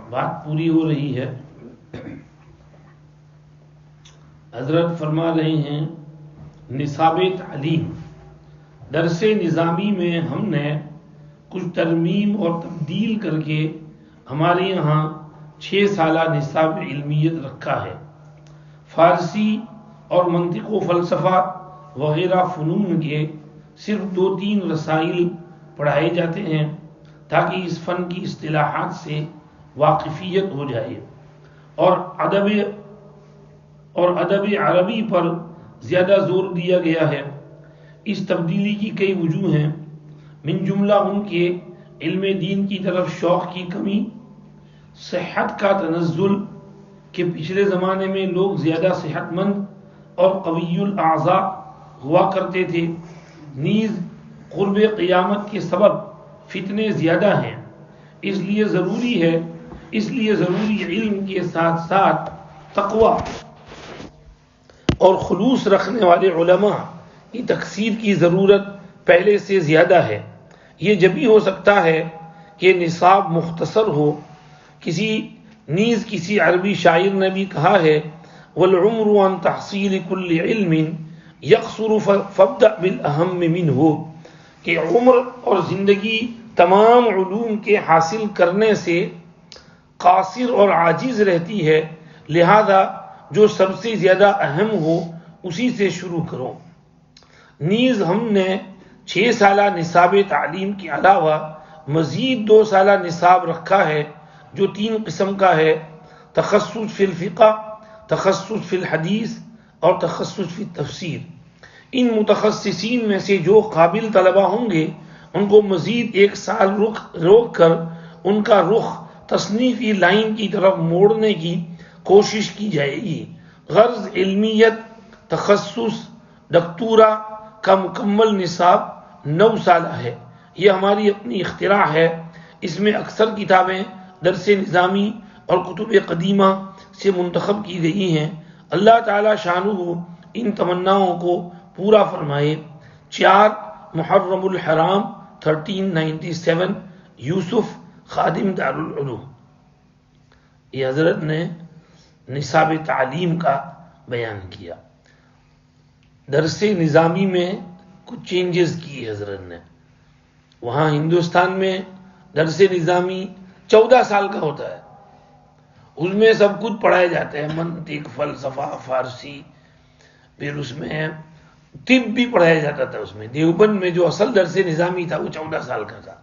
بات پوری ہو رہی ہے. حضرت فرما رہے ہیں نصاب تعلیم. درس نظامی میں ہم نے کچھ ترمیم اور تبدیل کر کے ہمارے یہاں 6 سالہ نصاب علمیت رکھا ہے. فارسی اور منطق و فلسفہ وغیرہ فنون کے صرف 2-3 رسائل پڑھائے جاتے ہیں تاکہ اس فن کی اصطلاحات سے واقفیت ہو جائے، اور ادب عربی پر زیادہ زور دیا گیا ہے. اس تبدیلی کی کئی وجوہ ہیں، من جملہ ان کے علم دین کی طرف شوق کی کمی، صحت کا تنزل کہ پچھلے زمانے میں لوگ زیادہ صحت مند اور قوی الاعضاء ہوا کرتے تھے، نیز قرب قیامت کے سبب فتنے زیادہ ہیں. اس لیے ضروری علم کے ساتھ ساتھ تقوی اور خلوص رکھنے والے علماء کی تکثیر کی ضرورت پہلے سے زیادہ ہے. یہ جبھی ہو سکتا ہے کہ نصاب مختصر ہو. کسی عربی شاعر نے بھی کہا ہے والعمر عن تحصیل کل علم یقصر فابدأ بالاہم منہ، کہ عمر اور زندگی تمام علوم کے حاصل کرنے سے قاصر اور عاجز رہتی ہے، لہذا جو سب سے زیادہ اہم ہو اسی سے شروع کرو. نیز ہم نے 6 سالہ نصاب تعلیم کے علاوہ مزید 2 سالہ نصاب رکھا ہے جو 3 قسم کا ہے: تخصص فی الفقہ، تخصص فی الحدیث اور تخصص فی التفسیر. ان متخصصین میں سے جو قابل طلبہ ہوں گے ان کو مزید 1 سال روک کر ان کا رخ تصنیفی لائن کی طرف موڑنے کی کوشش کی جائے گی. غرض علمیت تخصص ڈکتورا کا مکمل نصاب 9 سالہ ہے. یہ ہماری اپنی اختراع ہے. اس میں اکثر کتابیں درس نظامی اور کتب قدیمہ سے منتخب کی گئی ہیں. اللہ تعالی شانہ ان تمناؤں کو پورا فرمائے. 4 محرم الحرام 1397 یوسف خادم دارالعلوم. یہ حضرت نے نصاب تعلیم کا بیان کیا. درس نظامی میں کچھ چینجز کی حضرت نے. وہاں ہندوستان میں درس نظامی 14 سال کا ہوتا ہے. اس میں سب کچھ پڑھائے جاتے ہیں، منطق، فلسفہ، فارسی، پھر اس میں طب بھی پڑھایا جاتا تھا. اس میں دیوبند میں جو اصل درس نظامی تھا وہ 14 سال کا تھا.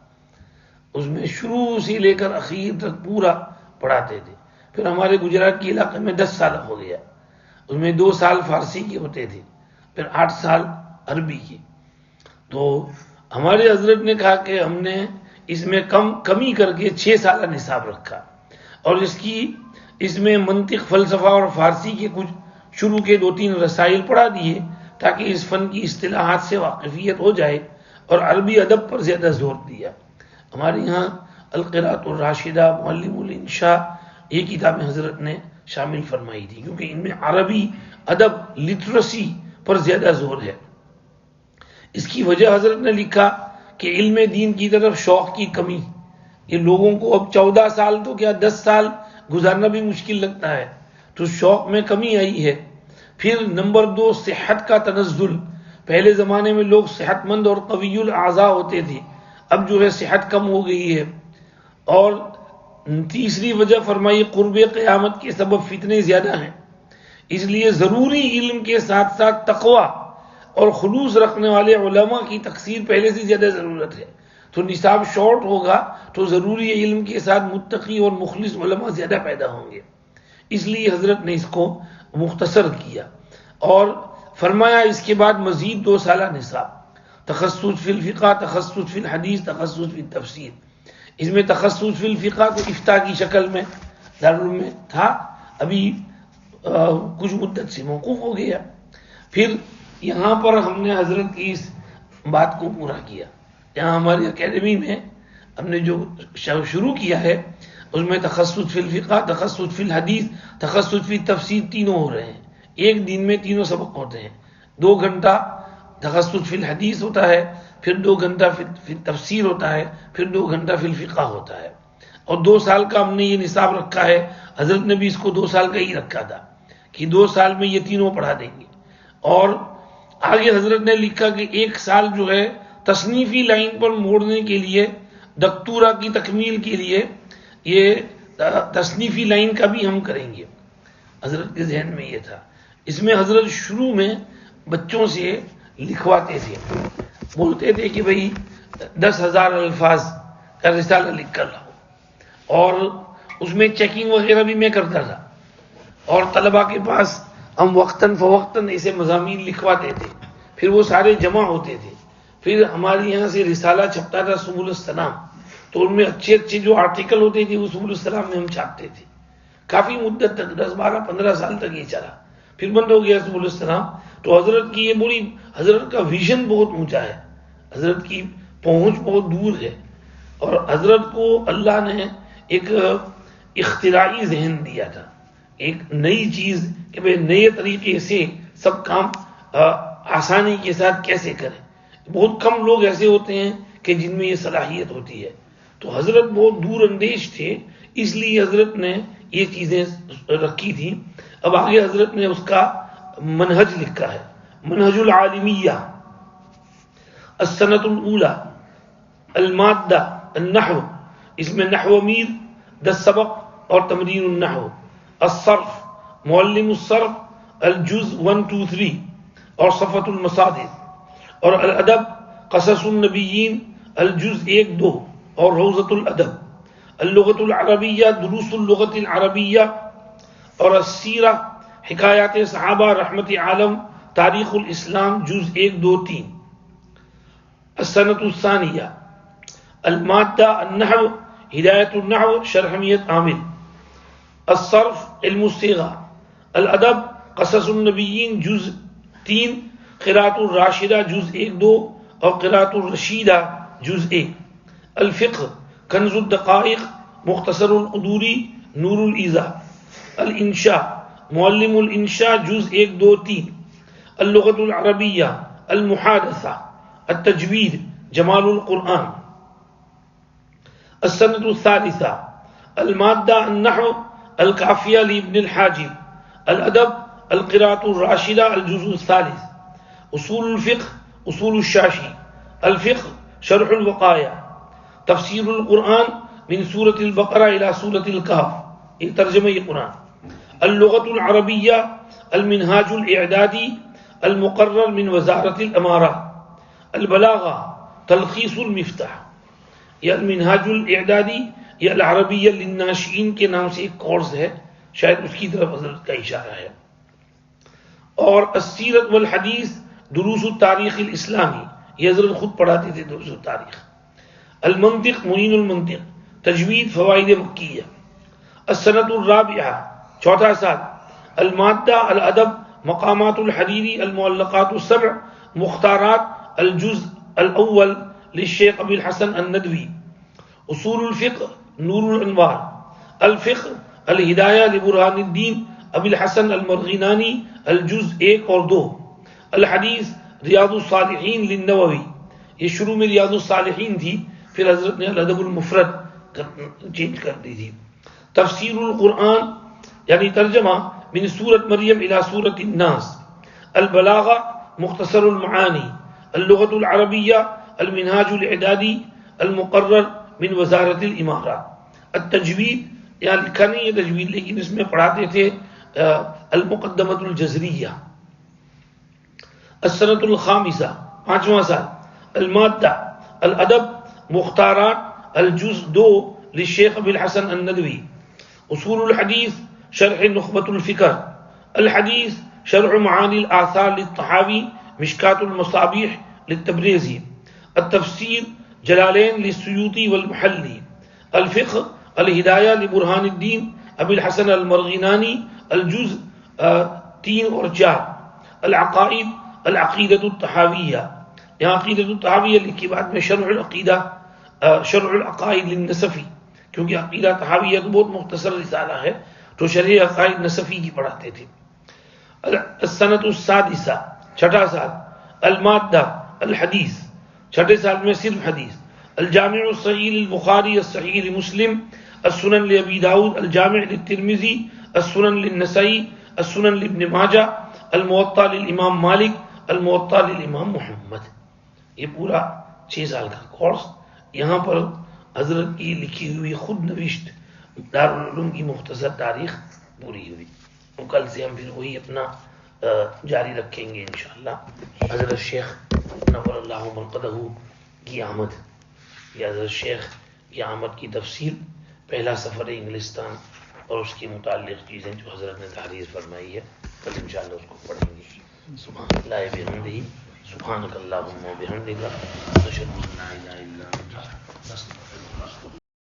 اس میں شروع سے لے کر اخیر تک پورا پڑھاتے تھے. پھر ہمارے گجرات کے علاقے میں 10 سال ہو گیا. اس میں 2 سال فارسی کے ہوتے تھے، پھر 8 سال عربی کے. تو ہمارے حضرت نے کہا کہ ہم نے اس میں کمی کر کے 6 سالہ نصاب رکھا، اور اس میں منطق، فلسفہ اور فارسی کے کچھ شروع کے 2-3 رسائل پڑھا دیے تاکہ اس فن کی اصطلاحات سے واقفیت ہو جائے، اور عربی ادب پر زیادہ زور دیا. ہمارے یہاں القراءۃ الراشدہ، معلم الانشاء، یہ کتابیں حضرت نے شامل فرمائی تھی کیونکہ ان میں عربی ادب لٹریسی پر زیادہ زور ہے. اس کی وجہ حضرت نے لکھا کہ علم دین کی طرف شوق کی کمی. یہ لوگوں کو اب 14 سال تو کیا 10 سال گزارنا بھی مشکل لگتا ہے، تو شوق میں کمی آئی ہے. پھر نمبر 2 صحت کا تنزل. پہلے زمانے میں لوگ صحت مند اور قوی الاعضاء ہوتے تھے، اب جو ہے صحت کم ہو گئی ہے. اور تیسری وجہ فرمائی قرب قیامت کے سبب فتنے زیادہ ہیں، اس لیے ضروری علم کے ساتھ ساتھ تقوی اور خلوص رکھنے والے علماء کی تکثیر پہلے سے زیادہ ضرورت ہے. تو نصاب شارٹ ہوگا تو ضروری علم کے ساتھ متقی اور مخلص علماء زیادہ پیدا ہوں گے. اس لیے حضرت نے اس کو مختصر کیا اور فرمایا اس کے بعد مزید 2 سالہ نصاب: تخصص فی الفقہ، تخصص فی الحدیث، تخصص فی التفسیر. اس میں تخصص فی الفقہ کو افتاء کی شکل میں دارالعلوم میں تھا، ابھی کچھ مدت سے موقوف ہو گیا. پھر یہاں پر ہم نے حضرت کی اس بات کو پورا کیا. یہاں ہماری اکیڈمی میں ہم نے جو شروع کیا ہے اس میں تخصص فی الفقہ، تخصص فی الحدیث، تخصص فی التفسیر تینوں ہو رہے ہیں. ایک دن میں تینوں سبق ہوتے ہیں. 2 گھنٹہ تخصص فی الحدیث ہوتا ہے، پھر 2 گھنٹہ فی التفسیر ہوتا ہے، پھر 2 گھنٹہ فی الفقہ ہوتا ہے. اور 2 سال کا ہم نے یہ نصاب رکھا ہے. حضرت نے بھی اس کو 2 سال کا ہی رکھا تھا کہ 2 سال میں یہ تینوں پڑھا دیں گے. اور آگے حضرت نے لکھا کہ 1 سال جو ہے تصنیفی لائن پر موڑنے کے لیے، دکتورا کی تکمیل کے لیے یہ تصنیفی لائن کا بھی ہم کریں گے. حضرت کے ذہن میں یہ تھا. اس میں حضرت شروع میں بچوں سے لکھواتے تھے، بولتے تھے کہ بھئی 10,000 الفاظ کا رسالہ لکھ کر لاؤ، اور اس میں چیکنگ وغیرہ بھی میں کرتا تھا، اور طلباء کے پاس ہم وقتاً فوقتاً ایسے مضامین لکھواتے تھے. پھر وہ سارے جمع ہوتے تھے. پھر ہمارے یہاں سے رسالہ چھپتا تھا سبل السلام، تو ان میں اچھے اچھے جو آرٹیکل ہوتے تھے وہ سبل السلام میں ہم چھاپتے تھے. کافی مدت تک 10 12 15 سال تک یہ چلا. پھر بند ہو گیا سبل السلام. تو حضرت کی یہ بڑی، حضرت کا ویژن بہت اونچا ہے، حضرت کی پہنچ بہت دور ہے، اور حضرت کو اللہ نے ایک اختراعی ذہن دیا تھا، ایک نئی چیز کہ بھئی نئے طریقے سے سب کام آسانی کے ساتھ کیسے کریں. بہت کم لوگ ایسے ہوتے ہیں کہ جن میں یہ صلاحیت ہوتی ہے. تو حضرت بہت دور اندیش تھے، اس لیے حضرت نے یہ چیزیں رکھی تھیں. اب آگے حضرت نے اس کا منہج لکھا ہے، منہج العالمیہ. السنۃ الاولی، المادہ النحو، اس میں نحو امیر 10 سبق اور تمرین النحو. الصرف، معلم الصرف الجز 1 2 3 اور صفۃ المصادر. اور الادب قصص النبیین الجز 1 2 اور روضۃ الادب. اللغۃ العربیہ دروس اللغۃ العربیہ. اور السیرہ حکایات صحابہ رحمت عالم تاریخ الاسلام جز 1 2 3. السنۃ الثانیہ، المادہ النحو ہدایت النحو شرح حمیت عامر. الصرف علم الصیغہ. الادب قصص النبیین جز 3، قراءۃ الراشدہ جز 1 2 اور قراءۃ الرشیدہ جز 1. الفقہ کنز الدقائق مختصر القدوری نور الایضاح. الانشاء معلم الانشاء جز 1 2 3. اللغۃ العربیہ المحادثہ. التجوید جمال القرآن. السنۃ الثالثہ، المادہ النحو الکافیہ لابن الحاجب. الادب القراءۃ الراشدہ الجزء الثالث. اصول الفقہ اصول الشاشی. الفقہ شرح الوقایہ. تفسیر القرآن من سورة البقرہ الى سورة الکہف، ایک ترجمہ قرآن. اللغۃ العربیہ المنہاج الاعدادی المقرر من وزارت الامارات. البلاغہ تلخیص المفتاح. یہ المنہاج الاعدادی یہ العربیہ للناشئین کے نام سے ایک کورس ہے، شاید اس کی طرف حضرت کا اشارہ ہے. اور السیرت والحدیث دروس التاریخ الاسلامی، یہ حضرت خود پڑھاتے تھے دروس التاریخ. المنطق معین المنطق. تجوید فوائد مکیہ. السنۃ الرابعہ، 4 سال. المادہ الادب مقامات الحریری المعلقات السبع مختارات الجزء الاول للشیخ ابی الحسن الندوی. اصول الفقہ نور الانوار. الفقہ الہدایہ لبرہان الدین ابی الحسن المرغینانی الجزء 1 اور 2. الحدیث ریاض الصالحین للنووی. یہ شروع میں ریاض الصالحین تھی، پھر حضرت نے الادب المفرد چینج کر دی تھی. تفسیر القرآن یعنی ترجمہ من سورۃ مریم الی سورۃ الناس. البلاغہ مختصر المعانی. اللغۃ العربیہ المنہاج الاعدادی المقرر من وزارت الامارات. التجوید یہاں لکھا نہیں ہے تجوید، لیکن اس میں پڑھاتے تھے المقدمۃ الجزریہ. السنۃ الخامسہ، 5واں سال. المادہ الادب مختارات الجزء 2 للشیخ ابی الحسن الندوی. اصول الحدیث شرح نخبۃ الفکر. الحدیث شرح معانی الآثار للطحاوی مشکات المصابیح للتبریزی. التفسیر جلالین للسیوطی والمحلی. الفقہ الہدایہ لبرہان الدین ابی الحسن المرغینانی الجزء 3 اور 4. العقائد العقیدۃ الطحاویہ. یہاں عقیدۃ الطحاویہ لکھی، بعد میں شرح العقیدہ شرح العقائد للنصفی، کیونکہ عقیدہ طحاویہ تو بہت مختصر رسالہ ہے، تو شرح عقائد نصفی کی پڑھاتے تھے. السنۃ السادسہ، 6 سال. المادہ الحدیث، 6 سال میں صرف حدیث. الجامع الصحیح للبخاری الصحیح لمسلم السنن لأبی داود، الجامع للترمذی، السنن للنسائی، السنن لابن ماجہ، الموطا للامام مالک، الموطا للامام محمد. یہ پورا 6 سال کا کورس یہاں پر حضرت کی لکھی ہوئی خود نوشت دارالعلوم کی مختصر تاریخ پوری ہوئی. کل سے ہم پھر وہی اپنا جاری رکھیں گے انشاءاللہ. حضرت شیخ نور اللہ مرقدہ کی آمد، یا حضرت شیخ کی آمد کی تفصیل، پہلا سفر انگلستان اور اس کی متعلق چیزیں جو حضرت نے تحریر فرمائی ہے، کل انشاءاللہ اس کو پڑھیں گے. سبحان اللہ بحمدہ، سبحانک اللہم و بحمدک، نشہد ان لا الہ الا انت، نستغفرک.